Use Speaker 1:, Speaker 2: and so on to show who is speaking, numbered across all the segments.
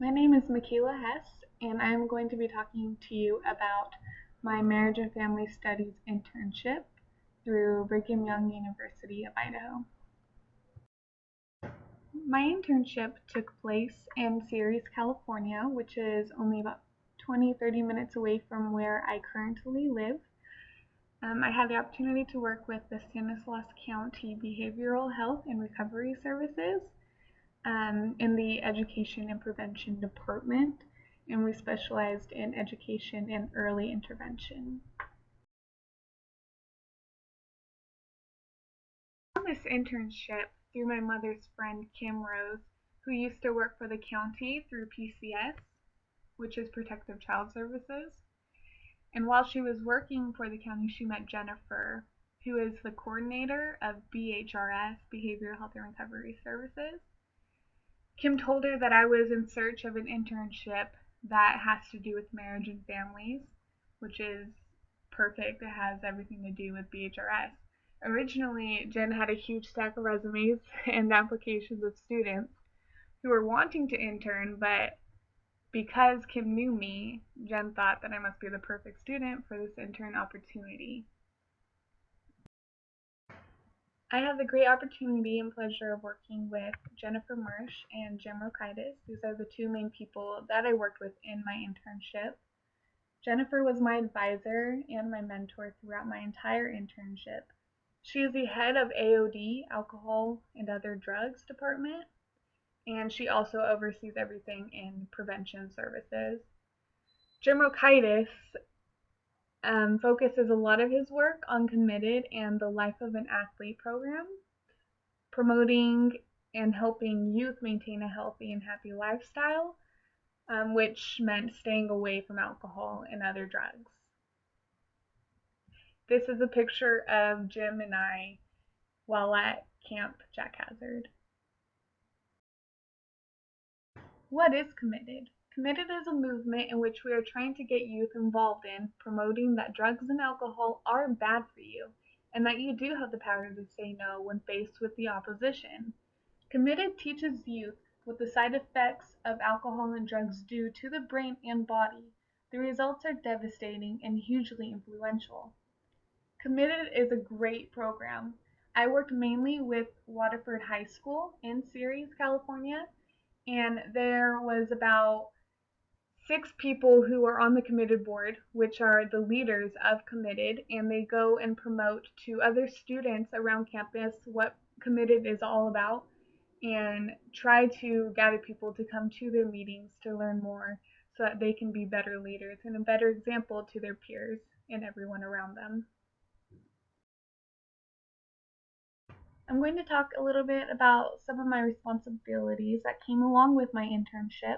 Speaker 1: My name is Michaela Hess, and I'm going to be talking to you about my Marriage and Family Studies internship through Brigham Young University of Idaho. My internship took place in Ceres, California, which is only about 20-30 minutes away from where I currently live. I had the opportunity to work with the Stanislaus County Behavioral Health and Recovery Services in the Education and Prevention Department, and we specialized in education and early intervention. I found this internship through my mother's friend Kim Rose, who used to work for the county through PCS, which is Protective Child Services. And while she was working for the county, she met Jennifer, who is the coordinator of BHRS, Behavioral Health and Recovery Services. Kim told her that I was in search of an internship that has to do with marriage and families, which is perfect. It has everything to do with BHRS. Originally, Jen had a huge stack of resumes and applications of students who were wanting to intern, but because Kim knew me, Jen thought that I must be the perfect student for this intern opportunity. I had the great opportunity and pleasure of working with Jennifer Marsh and Jim Rokaitis. These are the two main people that I worked with in my internship. Jennifer was my advisor and my mentor throughout my entire internship. She is the head of AOD, Alcohol and Other Drugs Department, and she also oversees everything in prevention services. Jim Rokaitis focuses a lot of his work on Committed and the Life of an Athlete program, promoting and helping youth maintain a healthy and happy lifestyle, which meant staying away from alcohol and other drugs. This is a picture of Jim and I while at Camp Jack Hazard. What is Committed? Committed is a movement in which we are trying to get youth involved in promoting that drugs and alcohol are bad for you, and that you do have the power to say no when faced with the opposition. Committed teaches youth what the side effects of alcohol and drugs do to the brain and body. The results are devastating and hugely influential. Committed is a great program. I worked mainly with Waterford High School in Ceres, California, and there was about 6 people who are on the Committed board, which are the leaders of Committed, and they go and promote to other students around campus what Committed is all about and try to gather people to come to their meetings to learn more so that they can be better leaders and a better example to their peers and everyone around them. I'm going to talk a little bit about some of my responsibilities that came along with my internship.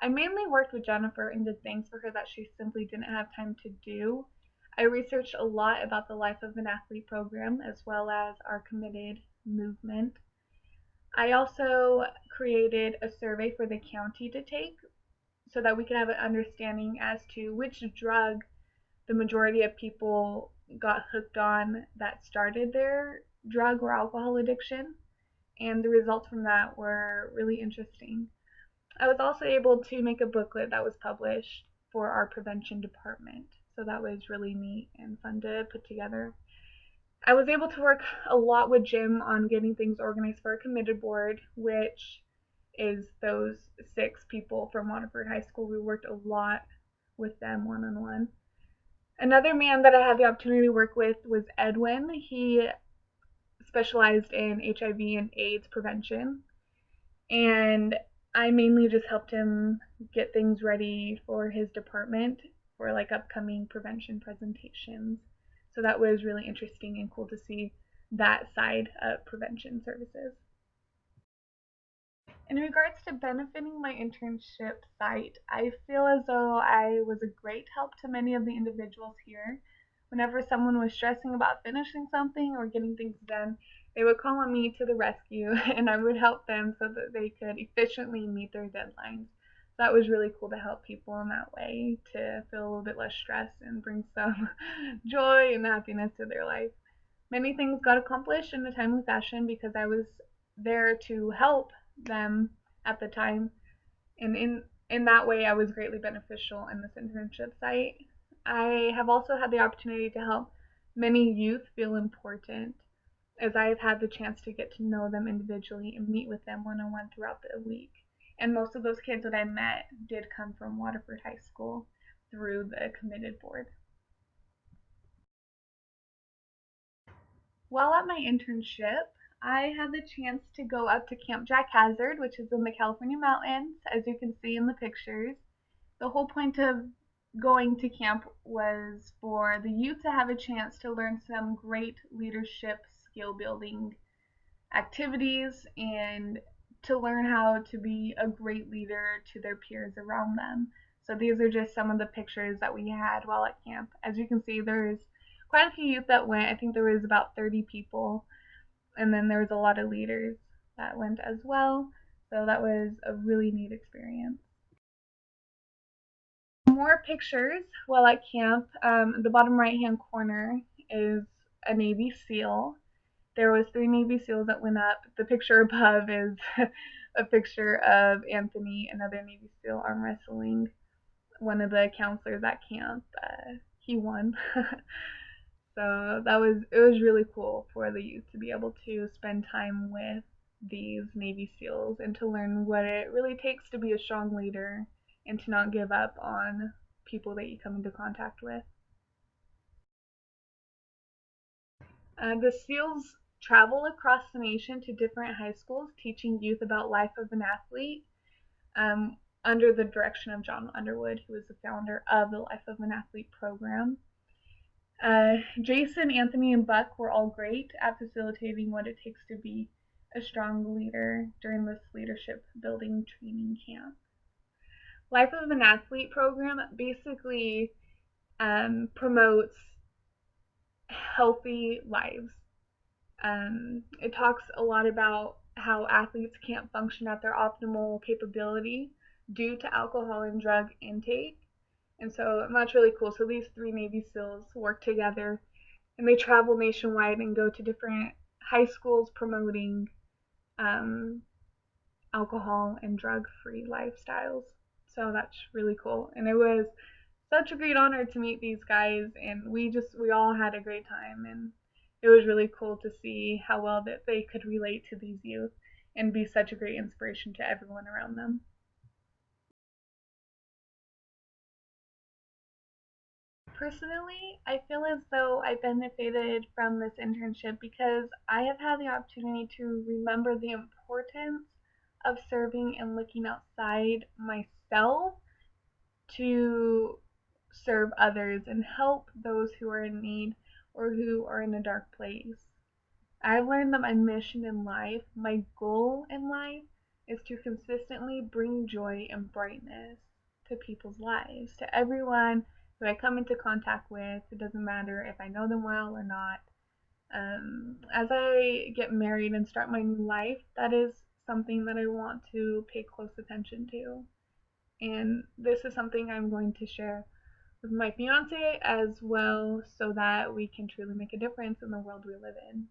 Speaker 1: I mainly worked with Jennifer and did things for her that she simply didn't have time to do. I researched a lot about the Life of an Athlete program as well as our Committed movement. I also created a survey for the county to take so that we could have an understanding as to which drug the majority of people got hooked on that started their drug or alcohol addiction, and the results from that were really interesting. I was also able to make a booklet that was published for our prevention department, so that was really neat and fun to put together. I was able to work a lot with Jim on getting things organized for a Committed board, which is those 6 people from Waterford High School. We worked a lot with them one-on-one. Another man that I had the opportunity to work with was Edwin. He specialized in HIV and AIDS prevention, and I mainly just helped him get things ready for his department for like upcoming prevention presentations. So that was really interesting and cool to see that side of prevention services. In regards to benefiting my internship site, I feel as though I was a great help to many of the individuals here. Whenever someone was stressing about finishing something or getting things done, they would call on me to the rescue and I would help them so that they could efficiently meet their deadlines. That was really cool to help people in that way to feel a little bit less stress and bring some joy and happiness to their life. Many things got accomplished in a timely fashion because I was there to help them at the time. And in that way, I was greatly beneficial in this internship site. I have also had the opportunity to help many youth feel important, as I have had the chance to get to know them individually and meet with them one on one throughout the week. And most of those kids that I met did come from Waterford High School through the committed board. While at my internship, I had the chance to go up to Camp Jack Hazard, which is in the California mountains, as you can see in the pictures. The whole point of going to camp was for the youth to have a chance to learn some great leadership skill building activities and to learn how to be a great leader to their peers around them. So these are just some of the pictures that we had while at camp. As you can see, there's quite a few youth that went. I think there was about 30 people, and then there was a lot of leaders that went as well. So that was a really neat experience. More pictures while at camp. The bottom right hand corner is a Navy SEAL. There was 3 Navy SEALs that went up. The picture above is a picture of Anthony, another Navy SEAL arm wrestling one of the counselors at camp. He won. So it was really cool for the youth to be able to spend time with these Navy SEALs and to learn what it really takes to be a strong leader and to not give up on people that you come into contact with. The SEALs travel across the nation to different high schools teaching youth about life of an athlete under the direction of John Underwood, who was the founder of the Life of an Athlete program. Jason, Anthony, and Buck were all great at facilitating what it takes to be a strong leader during this leadership building training camp. Life of an Athlete program basically promotes healthy lives. It talks a lot about how athletes can't function at their optimal capability due to alcohol and drug intake. And so that's really cool. So these 3 Navy SEALs work together and they travel nationwide and go to different high schools promoting um, alcohol and drug free lifestyles. So that's really cool. And it was such a great honor to meet these guys, and we all had a great time, and it was really cool to see how well that they could relate to these youth and be such a great inspiration to everyone around them. Personally, I feel as though I benefited from this internship because I have had the opportunity to remember the importance of serving and looking outside myself to serve others and help those who are in need or who are in a dark place. I've learned that my mission in life, my goal in life, is to consistently bring joy and brightness to people's lives, to everyone who I come into contact with. It doesn't matter if I know them well or not. As I get married and start my new life, that is something that I want to pay close attention to. And this is something I'm going to share with my fiance as well so that we can truly make a difference in the world we live in.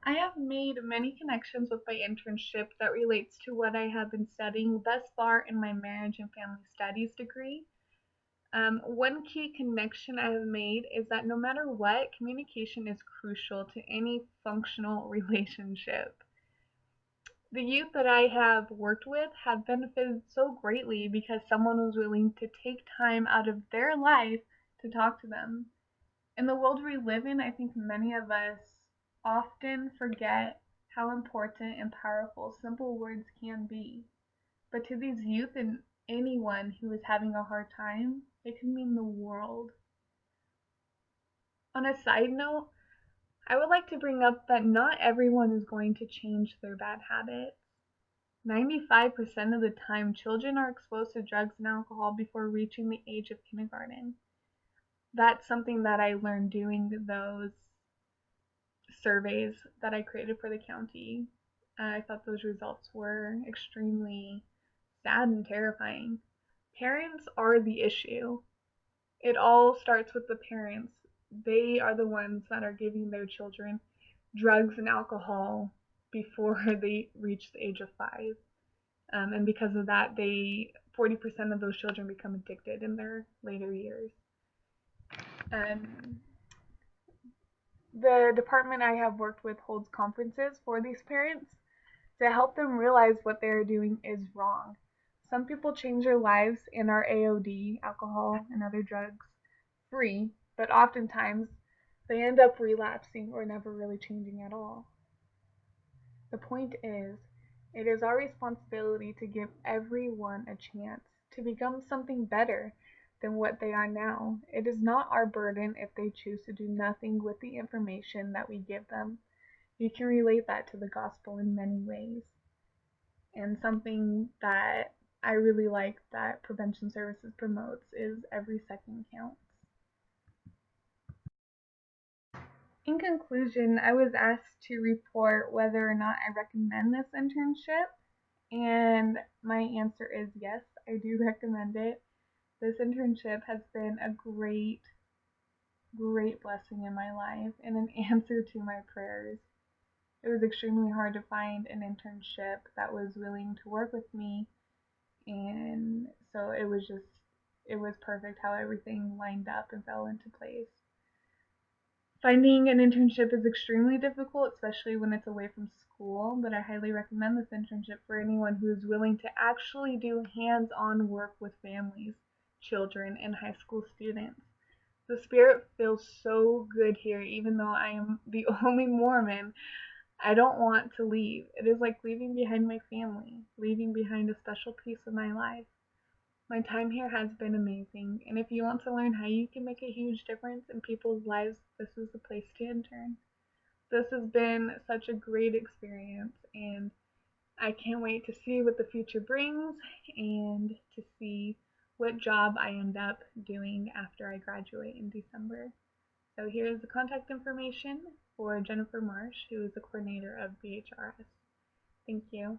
Speaker 1: I have made many connections with my internship that relates to what I have been studying thus far in my marriage and family studies degree. One key connection I have made is that no matter what, communication is crucial to any functional relationship. The youth that I have worked with have benefited so greatly because someone was willing to take time out of their life to talk to them. In the world we live in, I think many of us often forget how important and powerful simple words can be. But to these youth and anyone who is having a hard time, it can mean the world. On a side note, I would like to bring up that not everyone is going to change their bad habits. 95% of the time, children are exposed to drugs and alcohol before reaching the age of kindergarten. That's something that I learned doing those surveys that I created for the county. I thought those results were extremely sad and terrifying. Parents are the issue. It all starts with the parents. They are the ones that are giving their children drugs and alcohol before they reach the age of 5. And because of that, 40% of those children become addicted in their later years. And the department I have worked with holds conferences for these parents to help them realize what they're doing is wrong. Some people change their lives and are AOD, alcohol and other drugs, free, but oftentimes they end up relapsing or never really changing at all. The point is, it is our responsibility to give everyone a chance to become something better than what they are now. It is not our burden if they choose to do nothing with the information that we give them. You can relate that to the gospel in many ways. And something that I really like that prevention services promotes is every second counts. In conclusion, I was asked to report whether or not I recommend this internship, and my answer is yes, I do recommend it. This internship has been a great, great blessing in my life and an answer to my prayers. It was extremely hard to find an internship that was willing to work with me, and so it was perfect how everything lined up and fell into place. Finding an internship is extremely difficult, especially when it's away from school, but I highly recommend this internship for anyone who is willing to actually do hands-on work with families, children, and high school students. The spirit feels so good here, even though I am the only Mormon. I don't want to leave. It is like leaving behind my family, leaving behind a special piece of my life. My time here has been amazing, and if you want to learn how you can make a huge difference in people's lives, this is the place to intern. This has been such a great experience, and I can't wait to see what the future brings and to see what job I end up doing after I graduate in December. So here's the contact information for Jennifer Marsh, who is the coordinator of BHRS. Thank you.